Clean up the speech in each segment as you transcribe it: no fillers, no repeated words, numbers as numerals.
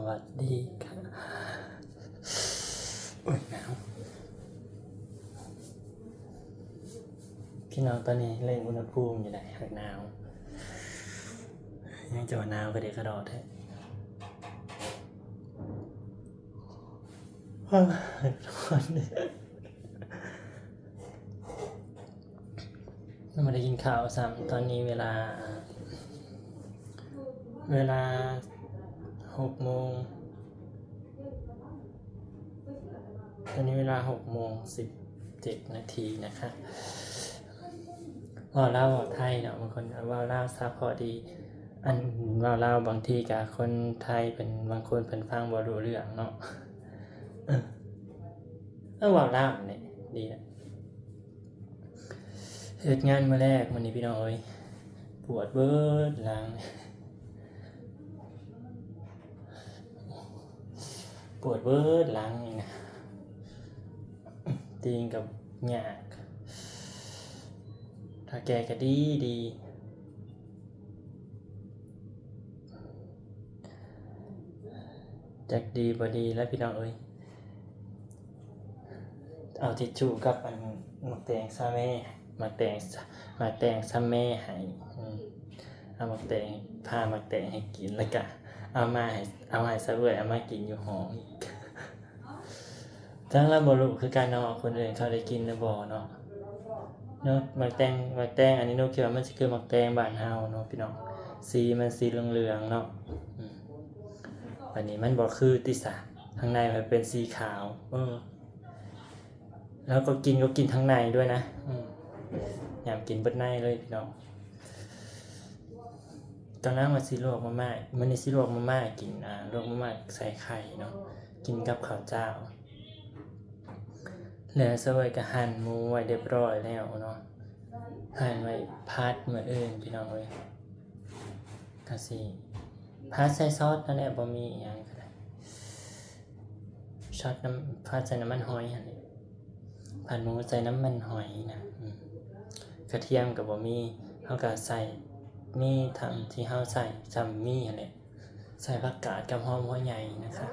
วัสดีค่ะโอ้ยหนาวพี่น้องตอนนี้เล่นอุณหภูมิอยู่ไหนหนาวยังจะว่าหนาวก็เด็กกระดอดให้ทุกคนไม่ได้กินข้าวซ้ำตอนนี้เวลา6 โมงตอนนี้เวลา6:17 นาทีนะคะว่าเล่าไทยเนาะบางคนว่าเล่าซาพอดีอันว่าเล่าบางทีกับคนไทยเป็นบางคนเป็นฟังบ่รู้เรื่องเนาะว่าเล่าเนี่ยดีนะเหตุงานมาแรกวันนี้พี่น้องเอ้ยปวดเบิดหลังปวดเบิดหลังนี่นะตีงกับหยากถ้าแกก็ดีจากดีบ่ดีแล้วพี่น้องเอ้ยเอาทิชชู่กับอันหมักแตงซาเม่หมักแตงซาเม่ให้เอาหมักแตงพาหมักแตงให้กินแล้วก็เอาให้ซะเว้ยเอามากินอยู่ห้องอีกทั้งเราบ่รู้คือการเนาะคนอื่นเขาได้กินหรือบ่เนาะหมักแตงอันนี้หนูคิดว่ามันสิคือหมักแตงบ้านเฮาเนาะพี่น้องสีมันสีเหลืองๆเนาะวันนี้มันบ่คือติสาข้างในมันเป็นสีขาวแล้วก็กินทั้งในด้วยนะอยากกินเบิดในเลยพี่น้องตอนนั้นมาสิลวกมาม่ามันนี่สิลวกมาม่ากินลวกมาม่าใส่ไข่เนาะกินกับข้าวเจ้าแล้วซะไว้ก็หั่นหมูไว้เรียบร้อยแล้วเนาะหั่นไว้พัดมื้ออื่นพี่น้องเอ้ยก็สิพัดใส่ซอสนั่นแหละบ่มีอีหยังก็ได้ช็อตน้ำพัดใส่น้ำมันหอยหั่นนี่ผัดหมูใส่น้ำมันหอยนะกระเทียมกับบ่มีเฮาก็ใส่มีทำที่เฮาใส่จำมีหั่นแหละใส่ผักกาดกับหอมหัวใหญ่นะคะ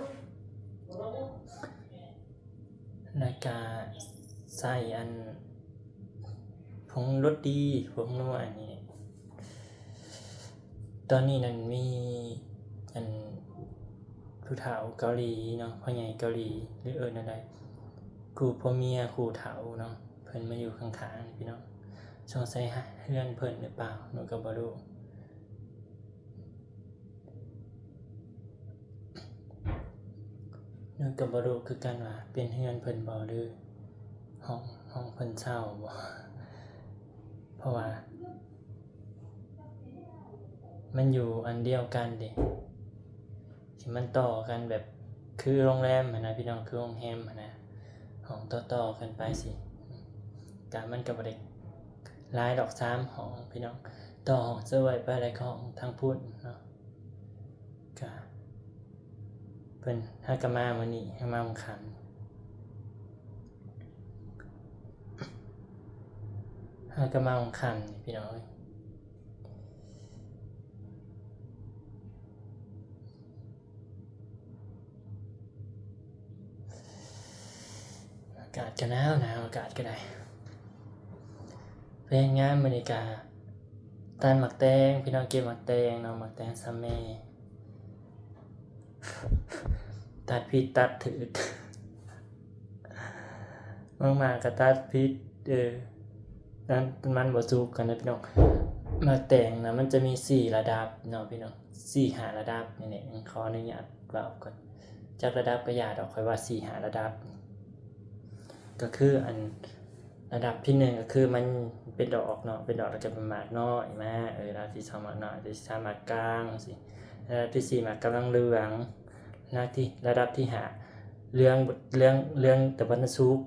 แล้วก็ใส่อันผงรสดีผงนัวอันนี้ตอนนี้นั่นมีอันผู้เฒ่าเกาหลีเนาะพ่อใหญ่เกาหลีหรือนั่นใดครูพ่อเมียครูเฒ่าเนาะเพิ่นมาอยู่ข้างๆพี่น้องสงสัยเฮือนเพิ่นหรือเปล่าหนูก็บ่รู้หนูก็บ่รู้คือกันว่าเป็นเฮือนเพิ่นบ่หรือห้องเพิ่นเช่าบ่เพราะว่ามันอยู่อันเดียวกันเด้ที่มันต่อกันแบบคือโรงแรมนะพี่น้องคือโรงแรมนะห้องต่อๆกันไปสิการมันก็บ่ได้หลายดอก3ห้องพี่น้องต่อห้องเสื้อไว้ไปหลายห้องทางพุ่นเนาะก็เพิ่นหาก็มามื้อนี้ให้มามื้อค่ำหาก็มามื้อค่ำนี่พี่น้องอากาศก็หนาวอากาศก็ได้เป็นงานมื้อนี้ก็ตัดหมักแตงพี่น้องเก็บหมักแตงเนาะหมักแตงซะแม่ตัดผิดตัดถูกมากๆก็ตัดผิดนั้นมันบ่ถูกกันนะพี่น้องหมักแตงนะมันจะมี4ระดับเนาะพี่น้อง4-5ระดับนี่แหละขออนุญาตเว้าก่อนจากระดับก็อย่าดอกค่อยว่า4-5ระดับก็คืออันระดับที่1ก็คือมันเป็นดอกเนาะเป็นดอกแล้วจะเป็นหมากน้อยมาระดับที่2หมากน้อยระดับที่3หมากกลางสิระดับที่4หมากกำลังเหลืองระดับที่5เหลืองแต่บ่ทันสุก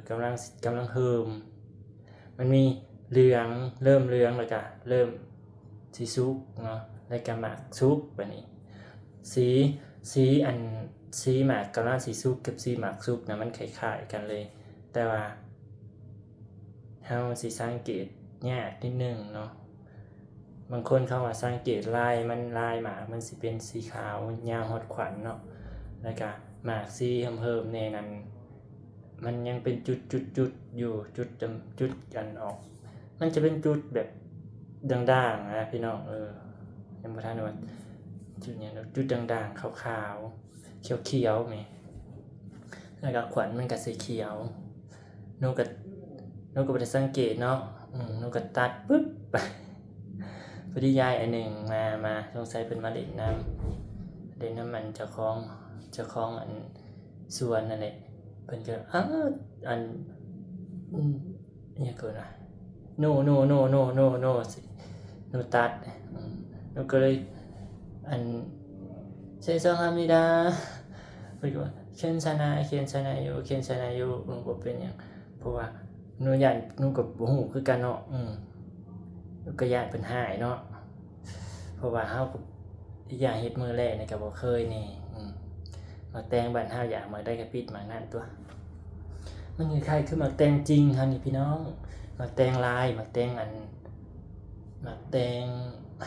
กำลังเหิมมันมีเหลืองเริ่มเหลืองแล้วก็เริ่มสิสุกเนาะแล้วก็หมากสุกบัดนี้สีหมากกำลังสิสุกกับสีหมากสุกนะมันคล้ายๆกันเลยแต่ว่าเฮาสิสังเกตยากนิดนึงเนาะ บางคนเขาว่าสังเกตลายมันลายหมากมันสิเป็นสีขาวยาวฮอดขวัญเนาะแล้วก็หมากสีเพิ่มๆแน่นั้นมันยังเป็นจุดๆอยู่จุดกันออกมันจะเป็นจุดแบบด่างๆนะพี่น้องยังบ่ทันว่าจุดหยังจุดด่างๆขาวๆเขียวๆแหมแล้วก็ขวัญมันก็สีเขียวหนูก็บ่ได้สังเกตเนาะหนูก็ตัดปึ๊บไปพอดียายอันหนึ่งมาสงสัยเพิ่นมาเล่นน้ำมันเจ้าของอันสวนนั่นแหละเพิ่นก็อันเนี่ยเกินว่ะโนสิหนูตัดหนูก็เลยอันเซซองฮามิดาเพิ่นก็ว่าเขียนชนะอยู่บ่เป็นหยังเพราะว่าหนูย้านหนูก็บ่ฮู้คือกันเนาะหนูก็ย้านเพิ่นหายเนาะเพราะว่าเฮาก็อีกอย่างเฮ็ดมื้อแรกนี่ก็บ่เคยนี่มาแต่งบ้านเฮาอยากมาได้ก็ปิดหมากนั่นตัวมันคล้ายๆคือหมากแต่งจริงครับนี่พี่น้องหมากแต่งลายหมากแต่งหมากแต่ง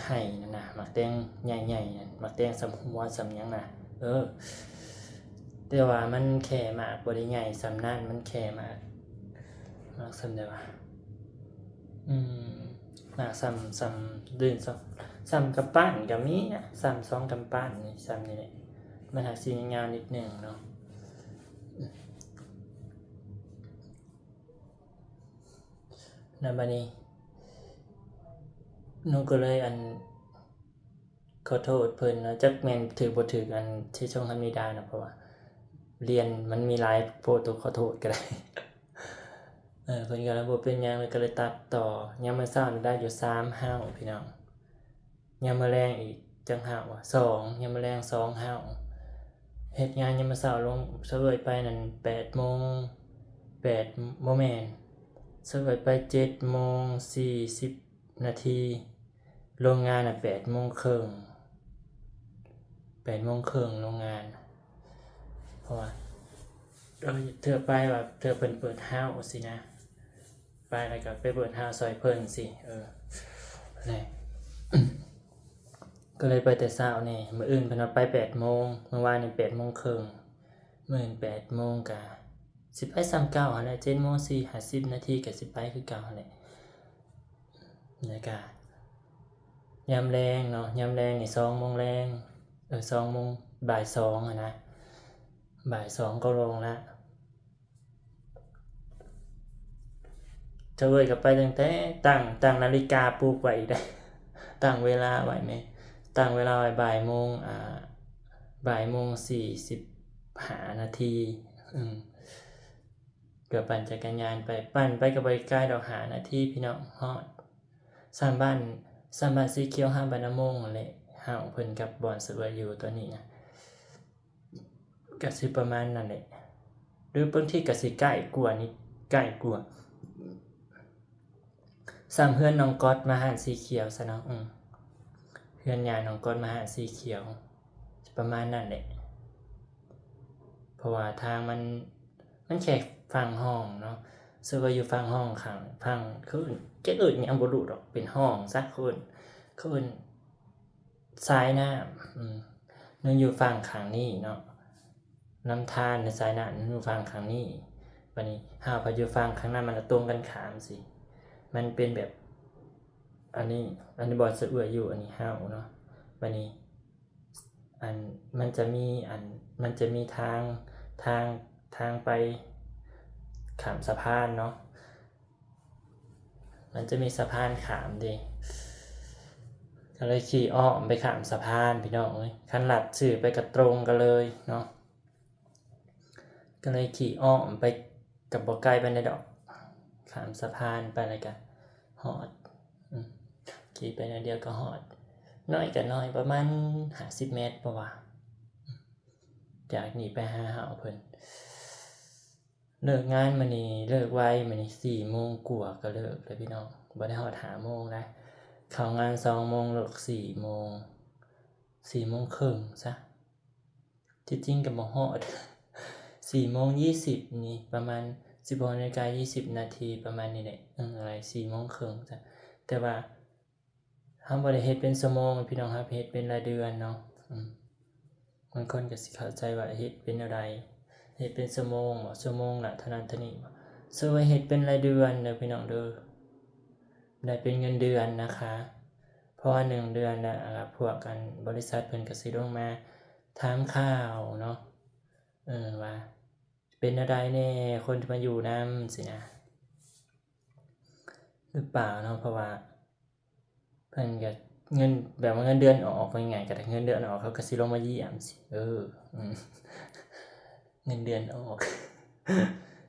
ไห้นั่นน่ะหมากแต่งใหญ่ๆนั่นหมากแต่งสำหัวสำหยังน่ะแต่ว่ามันแค่หมากบ่ได้ใหญ่สำนั้นมันแค่หมากสำได้ว่าหมากสำดื้นสำกำปั้นก็มีนะสำ2กำปั้นนี่สำนี่แหละมันหักสิยาวนิดนึงเนาะแล้วบัดนี้หนูก็เลยขอโทษเพิ่นนะจักแม่นถือบ่ถืออันที่ช่องธรรมดานะเพราะว่าเรียนมันมีหลายโพดตัวขอโทษก็ได้เพิ่นก็เลยบ่เป็นหยังก็เลยตัดต่อยามมื้อเช้าได้อยู่3ห้าวพี่น้องยามมื้อแลงอีกจังห้าว2ยามมื้อแลง2ห้าวเฮ็ดงานยามมื้อเช้าลงเสวยไปนั่น 8:00 น8บ่แม่นเสวยไป 7:40 นาทีโรงงานน่ะ 8:30 น8:30 นโรงงานเพราะว่าเธอไปว่าเธอเพิ่นเปิดห้าวสินะไปแล้วก็ไปเปิดห้าวซอยเพิ่นสินี่ ก็เลยไปแต่เช้านี่มื้ออื่นเพิ่นว่าไป 8:00 นเมื่อวานนี่ 8:30 นมื้ออื่น 8:00 นก็สิไปซ้ำเก่าหั่นแหละ 7:50 นาทีก็สิไปคือเก่าหั่นแหละแล้วก็ยามแลงเนาะยามแลงนี่ 2:00 นแลง2:00 นบ่าย 2อะนะบ่าย 2ก็ลงแล้วเจ้าเอ้ยก็ไปตั้งแต่ตั้งนาฬิกาปลุกไว้อีกได้ตั้งเวลาไว้แม่ตั้งเวลาไว้บ่ายโมง45 นาทีก็ปั่นจักรยานไปปั่นไปก็บ่ไกลดอก5นาทีพี่น้องฮอดสามบ้านสีเขียว5บ้านน้ำมงนั่นแหละห้าวเพิ่นกับบ่อนเสวยอยู่ตัวนี้นะก็สิประมาณนั้นแหละหรือบางทีก็สิใกล้กว่านี้ใกล้กว่าซ้ำเฮือนน้องก๊อตมาหาสีเขียวซะเนาะเฮือนยายน้องก๊อตมาหาสีเขียวประมาณนั้นแหละเพราะว่าทางมันแค่ฝั่งห้องเนาะซึ่งว่าอยู่ฝั่งห้องข้างฝั่งคือจักยังบ่รู้ดอกเป็นห้องซะคือซ้ายน้ำนึงอยู่ฝั่งข้างนี้เนาะน้ำทานในซ้ายน้ำอยู่ฝั่งข้างนี้บัดนี้ห้าวพออยู่ฝั่งข้างหน้ามันตรงกันข้ามสิมันเป็นแบบอันนี้บ่สะเอื้ออยู่อันนี้ห้าวเนาะบัดนี้มันจะมีทางไปข้ามสะพานเนาะมันจะมีสะพานข้ามดิก็เลยขี่อ้อมไปข้ามสะพานพี่น้องเอ้ยคันลัดชื่อไปก็ตรงกันเลยเนาะก็เลยขี่อ้อมไปกับบ่ไกลปานใดดอกข้ามสะพานไปแล้วก็ฮอดขี่ไปนิดเดียวก็ฮอดน้อยก็น้อยประมาณ50 เมตรป่ะวะจากนี้ไปหาหาวเพิ่นเลิกงานมื้อนี้เลิกไวมื้อนี้ 4:00 นกว่าก็เลิกแล้วพี่น้องบ่ได้ฮอด 5:00 นนะเข้างาน 2:00 นเลิก 4:00 น 4:30 นซะที่จริงก็บ่ฮอด 4:20 นนี่ประมาณ 16:20 นประมาณนี้แหละอะไร 4:30 นจ้ะแต่ว่า เฮาบ่ได้เฮ็ดเป็นชั่วโมงพี่น้องครับเฮ็ดเป็นรายเดือนเนาะบางคนก็สิเข้าใจว่าเฮ็ดเป็นแนวใดเฮ็ดเป็นชั่วโมงบ่ชั่วโมงละเท่านั้นเท่านี้บ่ส่วนเฮ็ดเป็นรายเดือนเด้อพี่น้องเด้อได้เป็นเงินเดือนนะคะเพราะว่า1เดือนน่ะพวกกันบริษัทเพิ่นก็สิลงมาถามข่าวเนาะว่าเป็นแนวใดแน่คนที่มาอยู่นำสินะหรือเปล่าเนาะเพราะว่าเพิ่นก็เงินแบบว่าเงินเดือนออกว่าง่ายๆก็ได้เงินเดือนออกเขาก็สิลงมาเยี่ยมสิเงินเดือนออก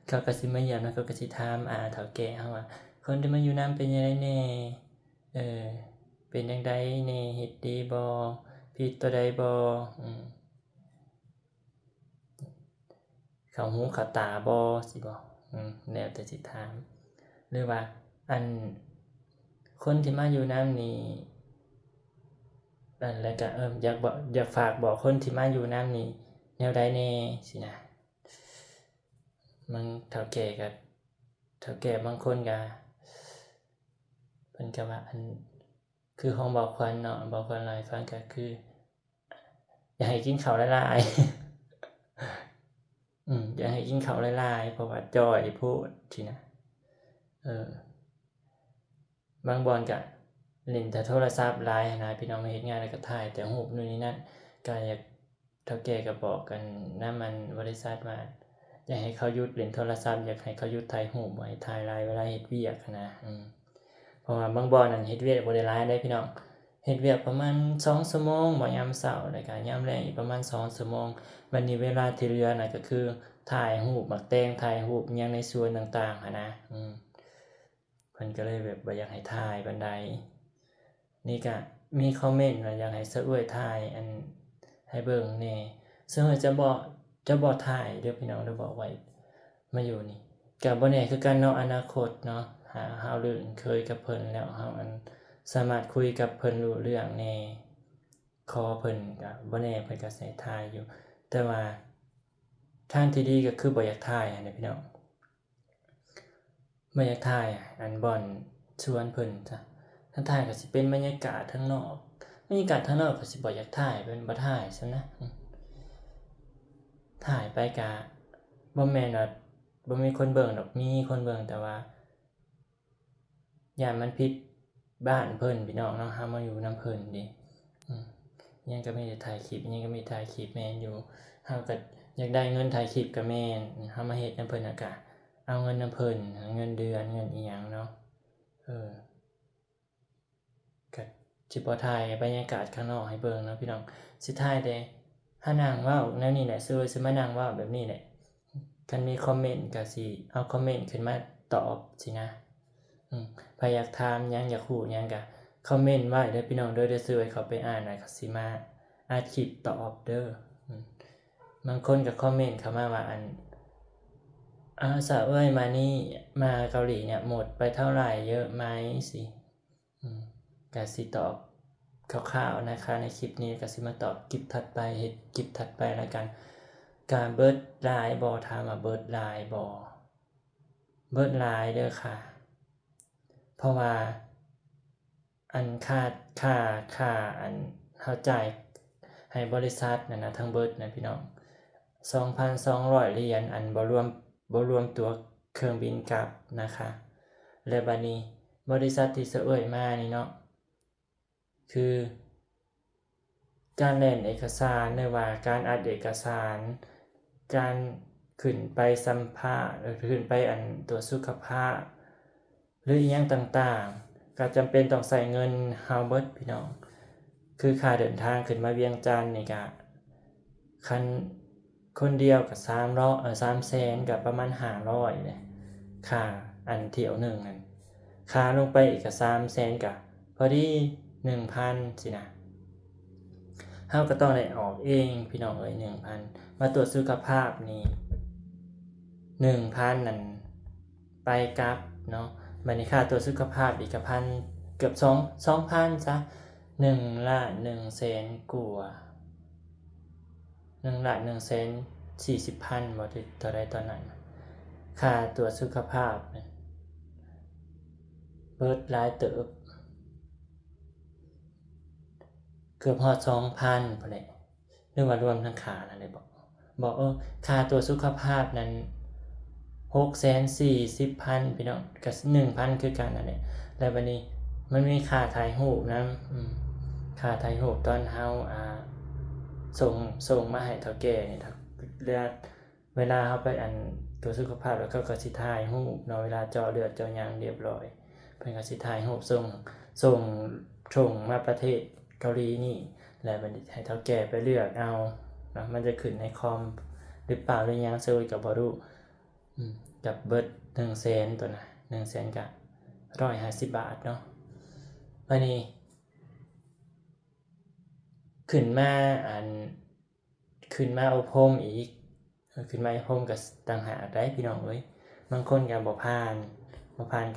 เขาก็สิมาเยี่ยมแล้วเขาก็สิถามเฒ่าแก่เฮาว่าคนที่มาอยู่นำเป็นจังไดแน่เป็นจังไดแน่เฮ็ดดีบ่ผิดตัวใดบ่เข้าหูเข้าตาบ่สิบ่แล้วแต่สิถามหรือว่าอันคนที่มาอยู่นำนี่นั่นแล้วก็อยากฝากบอกคนที่มาอยู่นำนี่แนวใดแน่สินะมันเฒ่าแก่บางคนก็เพิ่นก็ว่าอันคือของบอกขวัญเนาะบอกขวัญหลายฟังก็คืออยากให้กินข้าวหลายๆอยากให้กินข้าวหลายๆเพราะว่าจ้อยโพดสินะบางบ่อนก็เล่นแต่โทรศัพท์หลายหั้นนะพี่น้องมาเฮ็ดงานแล้วก็ถ่ายแต่รูปนู่นนี่นั่นก็อยากเฒ่าแก่ก็บอกกันนำอันบริษัทว่าอยากให้เขาหยุดเล่นโทรศัพท์อยากให้เขาหยุดถ่ายรูปไว้ถ่ายหลายเวลาเฮ็ดเวียกหั้นนะเพราะว่าบางบ่อนนั่นเฮ็ดเวียกบ่ได้หลายเด้พี่น้องเฮ็ดเวียกประมาณ2ชั่วโมงบ่ยามเช้าแล้วก็ยามแลงอีกประมาณ2ชั่วโมงบัดนี้เวลาที่เหลือน่ะก็คือถ่ายรูปหมักแต่งถ่ายรูปอิหยังในส่วนต่างๆหั้นนะเพิ่นก็เลยแบบบ่อยากให้ถ่ายปานใดนี่ก็มีคอมเมนต์ว่าอยากให้สะอวยถ่ายอันให้เบิ่งแหน่ซึ่งจะบ่ถ่ายเด้อพี่น้องเด้อบอกไว้มาอยู่นี่ก็บ่แน่คือกันเนาะอนาคตเนาะเฮาลื่นเคยกับเพิ่นแล้วเฮาอันสามารถคุยกับเพิ่นรู้เรื่องแหน่ขอเพิ่นก็บ่แน่เพิ่นก็สิให้ถ่ายอยู่แต่ว่าทางที่ดีก็คือบ่อยากถ่ายหั้นน่ะพี่น้องบ่อยากถ่ายอันบ่อนชวนเพิ่นจ้ะถ้าถ่ายก็สิเป็นบรรยากาศข้างนอกบรรยากาศข้างนอกก็สิบ่อยากถ่ายเพิ่นบ่ถ่ายซะนะถ่ายไปก็บ่แม่นว่าบ่มีคนเบิ่งดอกมีคนเบิ่งแต่ว่าย้านมันผิดบ้านเพิ่นพี่น้องเนาะเฮามาอยู่นำเพิ่นเด้ยังก็มีแต่ถ่ายคลิปยังก็มีถ่ายคลิปแม่นอยู่เฮาก็อยากได้เงินถ่ายคลิปก็แม่นเฮามาเฮ็ดนำเพิ่นน่ะก็เอาเงินนำเพิ่นเงินเดือนเงินอิหยังเนาะก็สิบ่ถ่ายบรรยากาศข้างนอกให้เบิ่งเนาะพี่น้องสิถ่ายแต่หานั่งเว้าแนวนี้แหละสิมานั่งเว้าแบบนี้แหละคันมีคอมเมนต์ก็สิเอาคอมเมนต์ขึ้นมาตอบสินะไผอยากถามหยังอยากรู้หยังก็คอมเมนต์ไว้เด้อพี่น้องเด้อเดี๋ยวสิไว้เข้าไปอ่านแล้วก็สิมาอัดคลิปตอบเด้อบางคนก็คอมเมนต์เข้ามาว่าสาวเอ้ยมานี่มาเกาหลีเนี่ยหมดไปเท่าไหร่เยอะไหมสิก็สิตอบคร่าวๆนะคะในคลิปนี้ก็สิมาตอบคลิปถัดไปเฮ็ดคลิปถัดไปแล้วกันการเบิดหลายบ่ถามว่าเบิดหลายบ่เบิดหลายเด้อค่ะเพราะว่าอันค่าอันเฮาจ่ายให้บริษัทนั่นน่ะทั้งเบิดนะพี่น้อง 2,200 เหรียญอันบ่รวมตั๋วเครื่องบินกลับนะคะและบัดนี้บริษัทที่เสอะมานี่เนาะคือการแล่นเอกสารหรือว่าการอัดเอกสารการขึ้นไปสัมภาษณ์หรือขึ้นไปอันตรวจสุขภาพหรืออิหยังต่างๆก็จำเป็นต้องใช้เงินเฮาเบิดพี่น้องคือค่าเดินทางขึ้นมาเวียงจันทน์นี่ก็คันคนเดียวก็300,000ก็ประมาณ500แหละค่าอันเที่ยวนึงนั่นค่าลงไปอีกก็300,000ก็พอดี 1,000 สินะเฮาก็ต้องได้ออกเองพี่น้องเอ้ย 1,000 มาตรวจสุขภาพนี่ 1,000 นั่นไปกลับเนาะบัดนี้ค่าตรวจสุขภาพอีกก็พันเกือบ2,000 ซะ1,100,000กว่า1,140,000 บ่ได้เท่าใดตอนนั้นค่าตรวจสุขภาพเบิดหลายเติบ กือบฮอด 2,000 พุ่นแหละหรือว่ารวมทั้งค่านั่นได้บอกค่าตัวสุขภาพนั้น 640,000 พี่น้องก็ 1,000 คือกันนั่นแหละแล้วบัดนี้มันมีค่าถ่ายรูปนำค่าถ่ายรูปตอนเฮาส่งมาให้เฒ่าแก่นี่ครับเวลาเฮาไปตัวสุขภาพแล้วเขาก็สิถ่ายรูปเนาะเวลาเจาะเลือดเจาะหยังเรียบร้อยเพิ่นก็สิถ่ายรูปส่งมาประเทศเกาหลีนี่แล้วบัดนี้ให้เฒ่าแก่ไปเลือกเอาเนาะมันจะขึ้นในคอมหรือเปล่าหรือยังเซอร์ก็บ่รู้กับเบิด 100,000 ตัวน่ะ 100,000 ก็150 บาทเนาะบัดนี้ขึ้นมาอบรมอีกขึ้นมาอบรมก็ต่างหากได้พี่น้องเอ้ยบางคนก็บ่ผ่าน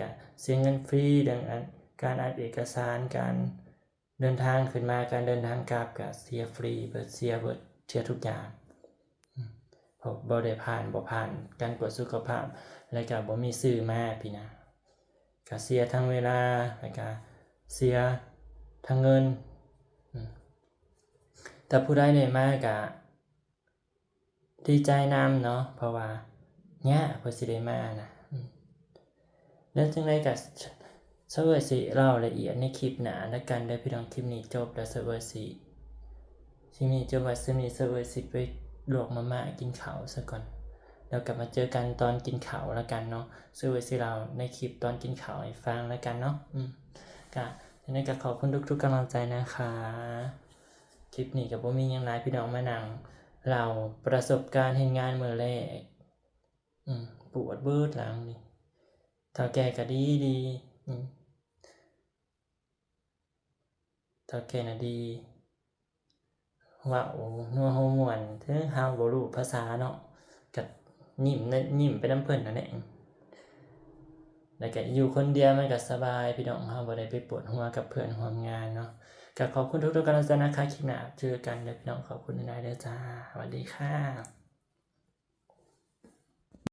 ก็เสียเงินฟรีดังการอ่านเอกสารการเดินทางขึ้นมาการเดินทางกลับก็เสียฟรีเบิดเสียทุกอย่างเพราะบ่ได้ผ่านการตรวจสุขภาพแล้วก็บ่มีชื่อมาพี่นะก็เสียทั้งเวลาแล้วก็เสียทั้งเงินแต่ผู้ใดได้มาก็ดีใจนำเนาะเพราะว่าเนี่ยเพิ่นสิได้มานะแล้วจังได๋ก็เซาเว้ยสิเล่าละเอียดในคลิปหน้าแล้วกันเด้อพี่น้องคลิปนี้จบแล้วเซาเว้ยสิมีจบไว้ซั่นนี้เซาเว้ยสิไปลวกมาม่ากินข้าวซะก่อนแล้วกลับมาเจอกันตอนกินข้าวแล้วกันเนาะเซาเว้ยสิเล่าในคลิปตอนกินข้าวให้ฟังแล้วกันเนาะก็จังได๋ก็ขอบคุณทุกๆกำลังใจนะคะคลิปนี้ก็บ่มีหยังหลายพี่น้องมานั่งเล่าประสบการณ์เฮ็ดงานมื้อแรกปวดเบิดหลังนี่เฒ่าแก่ก็ดีเฒ่าแก่น่ะดีเว้านัวหัวม่วนถึงเฮาบ่รู้ภาษาเนาะก็ยิ้มไปนำเพิ่นนั่นแหละแล้วก็อยู่คนเดียวมันก็สบายพี่น้องเฮาบ่ได้ไปปวดหัวกับเพื่อนร่วมงานเนาะก็ขอบคุณทุกๆกำลังใจนะคะคลิปหน้าเจอกันเด้อพี่น้องขอบคุณหลายๆเด้อจ้าสวัสดีค่ะ